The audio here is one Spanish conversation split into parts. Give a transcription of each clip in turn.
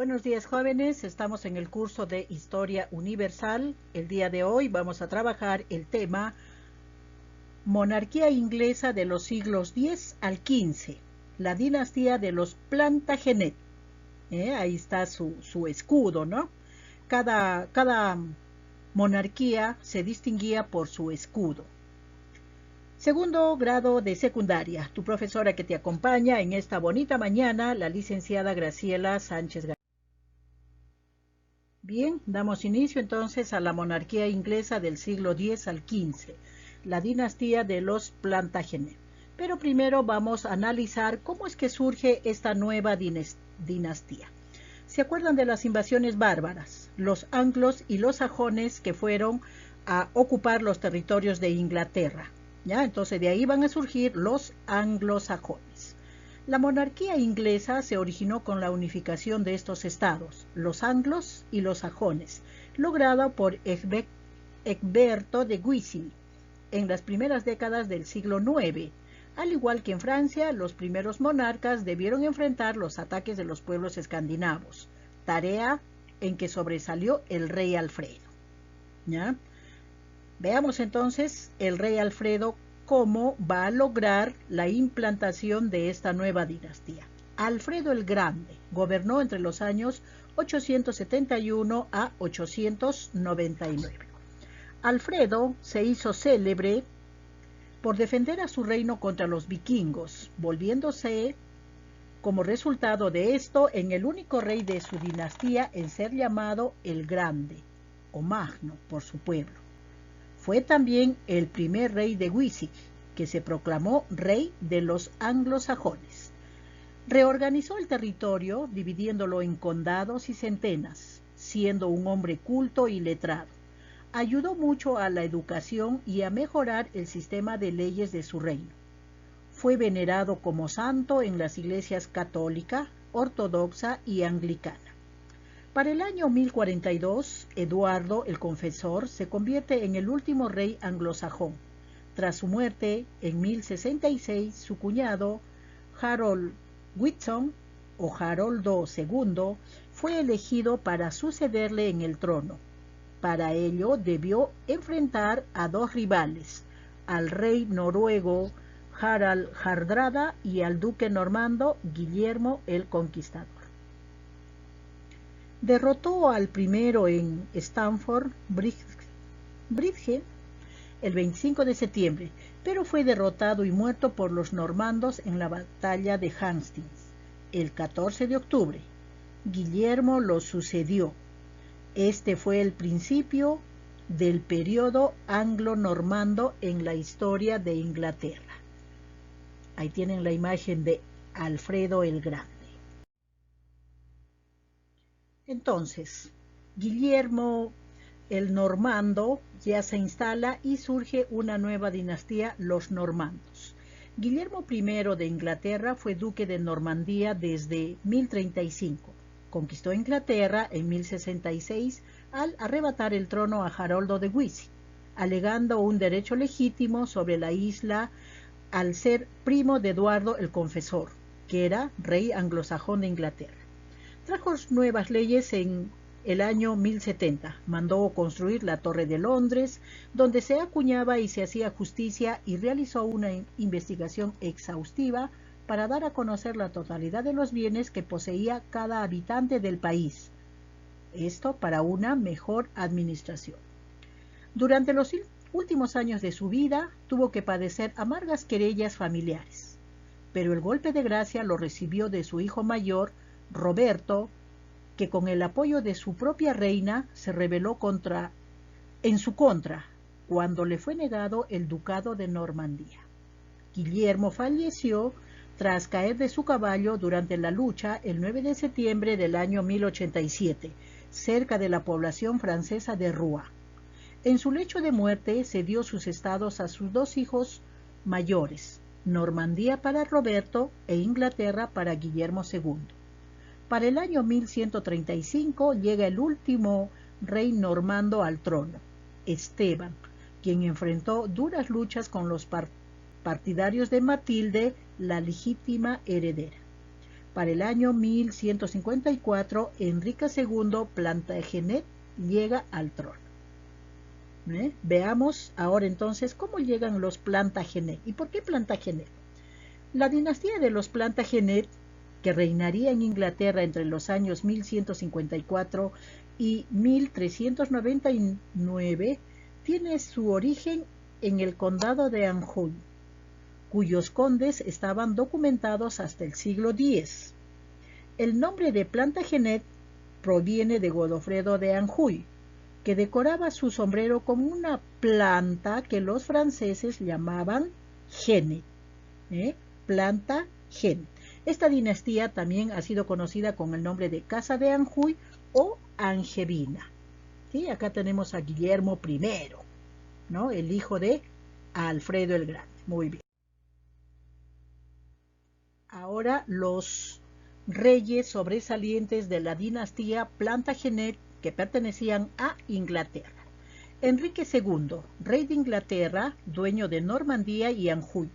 Buenos días, jóvenes. Estamos en el curso de Historia Universal. El día de hoy vamos a trabajar el tema Monarquía inglesa de los siglos X al XV, la dinastía de los Plantagenet. Ahí está su escudo, ¿no? Cada monarquía se distinguía por su escudo. Segundo grado de secundaria. Tu profesora que te acompaña en esta bonita mañana, la licenciada Graciela Sánchez García. Bien, damos inicio entonces a la monarquía inglesa del siglo X al XV, la dinastía de los Plantagenet. Pero primero vamos a analizar cómo es que surge esta nueva dinastía. ¿Se acuerdan de las invasiones bárbaras? Los anglos y los sajones que fueron a ocupar los territorios de Inglaterra. ¿Ya? Entonces de ahí van a surgir los anglosajones. La monarquía inglesa se originó con la unificación de estos estados, los anglos y los sajones, lograda por Egberto de Guisigny en las primeras décadas del siglo IX. Al igual que en Francia, los primeros monarcas debieron enfrentar los ataques de los pueblos escandinavos, tarea en que sobresalió el rey Alfredo. ¿Ya? Veamos entonces el rey Alfredo cómo va a lograr la implantación de esta nueva dinastía. Alfredo el Grande gobernó entre los años 871 a 899. Alfredo se hizo célebre por defender a su reino contra los vikingos, volviéndose como resultado de esto en el único rey de su dinastía en ser llamado el Grande o Magno por su pueblo. Fue también el primer rey de Wessex, que se proclamó rey de los anglosajones. Reorganizó el territorio, dividiéndolo en condados y centenas, siendo un hombre culto y letrado. Ayudó mucho a la educación y a mejorar el sistema de leyes de su reino. Fue venerado como santo en las iglesias católica, ortodoxa y anglicana. Para el año 1042, Eduardo el Confesor se convierte en el último rey anglosajón. Tras su muerte, en 1066, su cuñado, Harold Whitson, o Haroldo II, fue elegido para sucederle en el trono. Para ello debió enfrentar a dos rivales, al rey noruego Harald Hardrada y al duque normando Guillermo el Conquistador. Derrotó al primero en Stamford Bridge el 25 de septiembre, pero fue derrotado y muerto por los normandos en la batalla de Hastings el 14 de octubre. Guillermo lo sucedió. Este fue el principio del periodo anglo-normando en la historia de Inglaterra. Ahí tienen la imagen de Alfredo el Grande. Entonces, Guillermo el Normando ya se instala y surge una nueva dinastía, los normandos. Guillermo I de Inglaterra fue duque de Normandía desde 1035. Conquistó Inglaterra en 1066 al arrebatar el trono a Haroldo de Guise, alegando un derecho legítimo sobre la isla al ser primo de Eduardo el Confesor, que era rey anglosajón de Inglaterra. Trajo nuevas leyes en el año 1070. Mandó construir la Torre de Londres, donde se acuñaba y se hacía justicia, y realizó una investigación exhaustiva para dar a conocer la totalidad de los bienes que poseía cada habitante del país. Esto para una mejor administración. Durante los últimos años de su vida tuvo que padecer amargas querellas familiares, pero el golpe de gracia lo recibió de su hijo mayor, Roberto, que con el apoyo de su propia reina se rebeló en su contra cuando le fue negado el ducado de Normandía. Guillermo falleció tras caer de su caballo durante la lucha el 9 de septiembre del año 1087, cerca de la población francesa de Rouen. En su lecho de muerte cedió sus estados a sus dos hijos mayores, Normandía para Roberto e Inglaterra para Guillermo II. Para el año 1135 llega el último rey normando al trono, Esteban, quien enfrentó duras luchas con los partidarios de Matilde, la legítima heredera. Para el año 1154, Enrique II Plantagenet llega al trono. Veamos ahora entonces cómo llegan los Plantagenet. ¿Y por qué Plantagenet? La dinastía de los Plantagenet, que reinaría en Inglaterra entre los años 1154 y 1399, tiene su origen en el condado de Anjou, cuyos condes estaban documentados hasta el siglo X. El nombre de Plantagenet proviene de Godofredo de Anjou, que decoraba su sombrero con una planta que los franceses llamaban genet, planta genet. Esta dinastía también ha sido conocida con el nombre de Casa de Anjou o Angevina. ¿Sí? Acá tenemos a Guillermo I, ¿no? El hijo de Alfredo el Grande. Muy bien. Ahora los reyes sobresalientes de la dinastía Plantagenet que pertenecían a Inglaterra. Enrique II, rey de Inglaterra, dueño de Normandía y Anjou,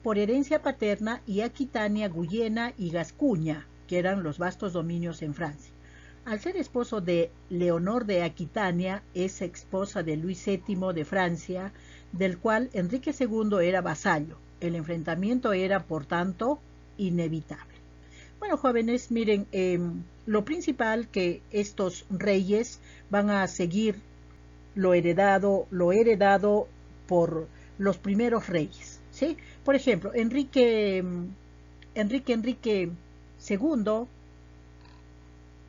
por herencia paterna, y Aquitania, Guyena y Gascuña, que eran los vastos dominios en Francia. Al ser esposo de Leonor de Aquitania, es esposa de Luis VII de Francia, del cual Enrique II era vasallo. El enfrentamiento era, por tanto, inevitable. Bueno, jóvenes, miren, lo principal que estos reyes van a seguir lo heredado por los primeros reyes, ¿sí? Por ejemplo, Enrique II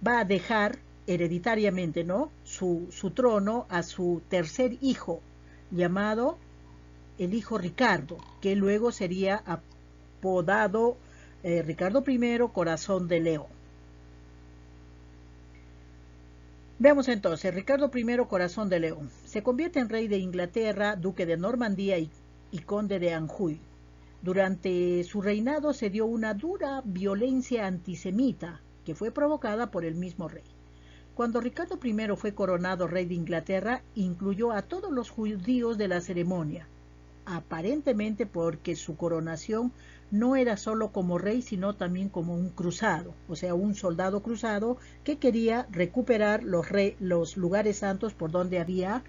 va a dejar hereditariamente, ¿no?, su trono a su tercer hijo, llamado el hijo Ricardo, que luego sería apodado Ricardo I, Corazón de León. Veamos entonces, Ricardo I, Corazón de León, se convierte en rey de Inglaterra, duque de Normandía y conde de Anjou. Durante su reinado se dio una dura violencia antisemita, que fue provocada por el mismo rey. Cuando Ricardo I fue coronado rey de Inglaterra, incluyó a todos los judíos de la ceremonia, aparentemente porque su coronación no era solo como rey, sino también como un cruzado, o sea, un soldado cruzado que quería recuperar los lugares santos por donde había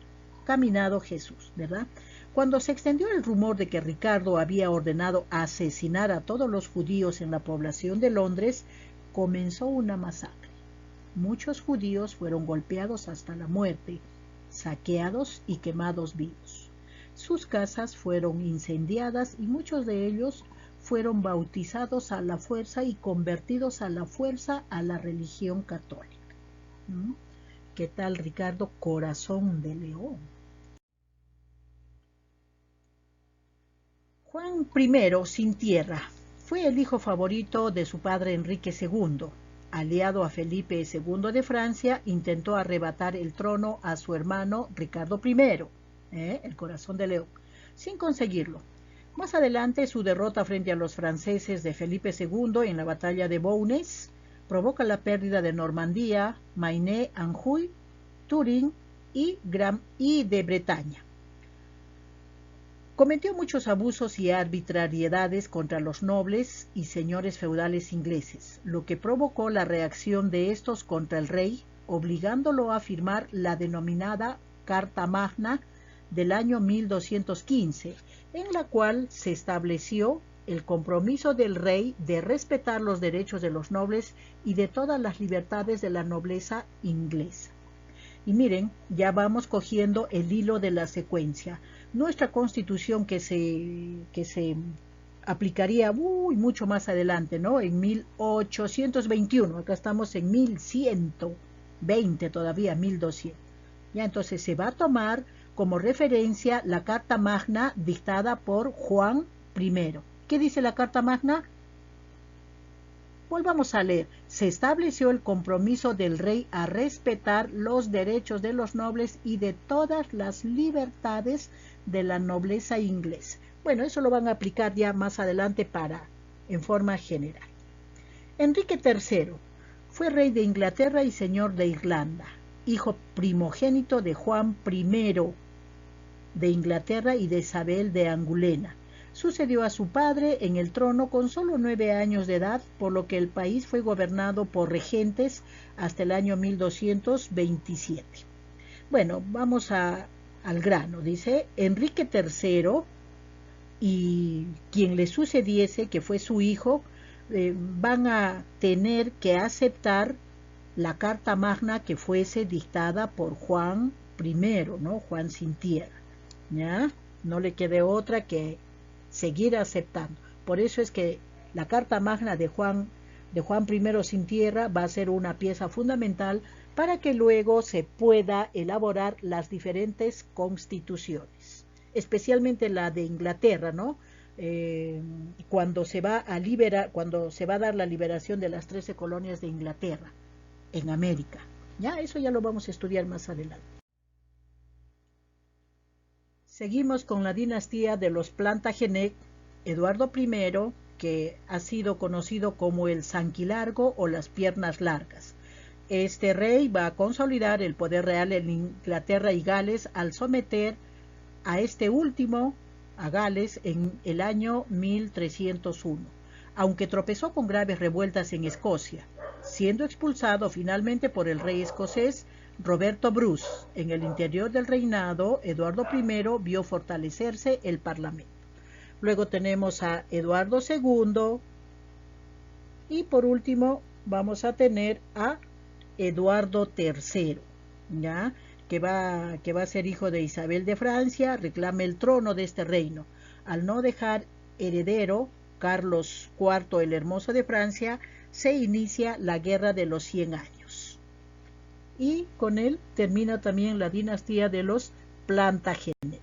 caminado Jesús, ¿verdad? Cuando se extendió el rumor de que Ricardo había ordenado asesinar a todos los judíos en la población de Londres, comenzó una masacre. Muchos judíos fueron golpeados hasta la muerte, saqueados y quemados vivos. Sus casas fueron incendiadas y muchos de ellos fueron bautizados a la fuerza y convertidos a la fuerza a la religión católica. ¿Qué tal, Ricardo? Corazón de León. Juan I, sin tierra, fue el hijo favorito de su padre Enrique II. Aliado a Felipe II de Francia, intentó arrebatar el trono a su hermano Ricardo I, el Corazón de León, sin conseguirlo. Más adelante, su derrota frente a los franceses de Felipe II en la batalla de Bournes provoca la pérdida de Normandía, Maine, Anjou, Turín y de Bretaña. Cometió muchos abusos y arbitrariedades contra los nobles y señores feudales ingleses, lo que provocó la reacción de estos contra el rey, obligándolo a firmar la denominada Carta Magna del año 1215, en la cual se estableció el compromiso del rey de respetar los derechos de los nobles y de todas las libertades de la nobleza inglesa. Y miren, ya vamos cogiendo el hilo de la secuencia. Nuestra constitución que se aplicaría mucho más adelante, ¿no? En 1821, acá estamos en 1120 todavía, 1200. Ya entonces se va a tomar como referencia la Carta Magna dictada por Juan I. ¿Qué dice la Carta Magna? Volvamos a leer. Se estableció el compromiso del rey a respetar los derechos de los nobles y de todas las libertades de la nobleza inglesa. Bueno, eso lo van a aplicar ya más adelante en forma general. Enrique III fue rey de Inglaterra y señor de Irlanda, hijo primogénito de Juan I de Inglaterra y de Isabel de Angulema. Sucedió a su padre en el trono con solo 9 años de edad, por lo que el país fue gobernado por regentes hasta el año 1227. Bueno, vamos al grano. Dice, Enrique III y quien le sucediese, que fue su hijo, van a tener que aceptar la Carta Magna que fuese dictada por Juan I, ¿no? Juan sin tierra, ¿ya? No le quede otra que seguir aceptando. Por eso es que la Carta Magna de Juan I sin tierra va a ser una pieza fundamental para que luego se pueda elaborar las diferentes constituciones, especialmente la de Inglaterra, ¿no? Cuando se va a dar la liberación de las 13 colonias de Inglaterra en América. Ya, eso ya lo vamos a estudiar más adelante. Seguimos con la dinastía de los Plantagenet. Eduardo I, que ha sido conocido como el Sanquilargo o las piernas largas. Este rey va a consolidar el poder real en Inglaterra y Gales al someter a este último, a Gales, en el año 1301, aunque tropezó con graves revueltas en Escocia, siendo expulsado finalmente por el rey escocés Roberto Bruce. En el interior del reinado, Eduardo I vio fortalecerse el parlamento. Luego tenemos a Eduardo II y por último vamos a tener a Eduardo III, ¿ya? Que va a ser hijo de Isabel de Francia, reclama el trono de este reino. Al no dejar heredero, Carlos IV el Hermoso de Francia, se inicia la Guerra de los 100 años. Y con él termina también la dinastía de los Plantagenet.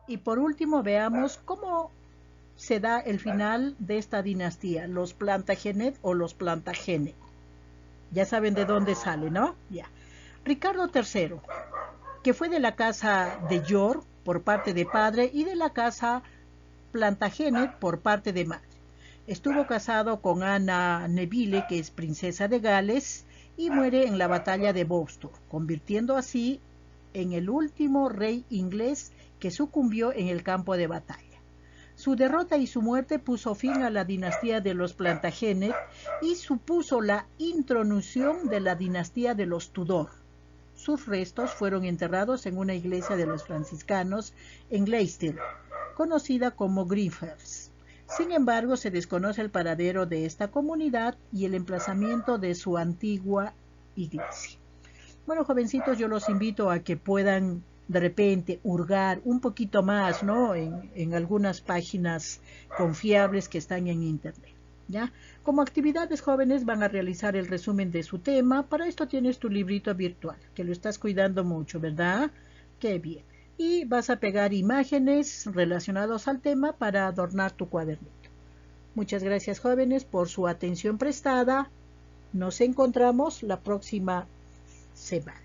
Y por último veamos cómo se da el final de esta dinastía, los Plantagenet o los Plantagenet. Ya saben de dónde sale, ¿no? Ya. Ricardo III, que fue de la casa de York por parte de padre y de la casa Plantagenet por parte de madre. Estuvo casado con Ana Neville, que es princesa de Gales, y muere en la batalla de Boston, convirtiendo así en el último rey inglés que sucumbió en el campo de batalla. Su derrota y su muerte puso fin a la dinastía de los Plantagenet y supuso la introducción de la dinastía de los Tudor. Sus restos fueron enterrados en una iglesia de los franciscanos en Leicester, conocida como Greenfriars. Sin embargo, se desconoce el paradero de esta comunidad y el emplazamiento de su antigua iglesia. Bueno, jovencitos, yo los invito a que puedan de repente hurgar un poquito más, ¿no? En algunas páginas confiables que están en internet, ¿ya? Como actividades, jóvenes van a realizar el resumen de su tema. Para esto tienes tu librito virtual, que lo estás cuidando mucho, ¿verdad? Qué bien. Y vas a pegar imágenes relacionadas al tema para adornar tu cuadernito. Muchas gracias, jóvenes, por su atención prestada. Nos encontramos la próxima semana.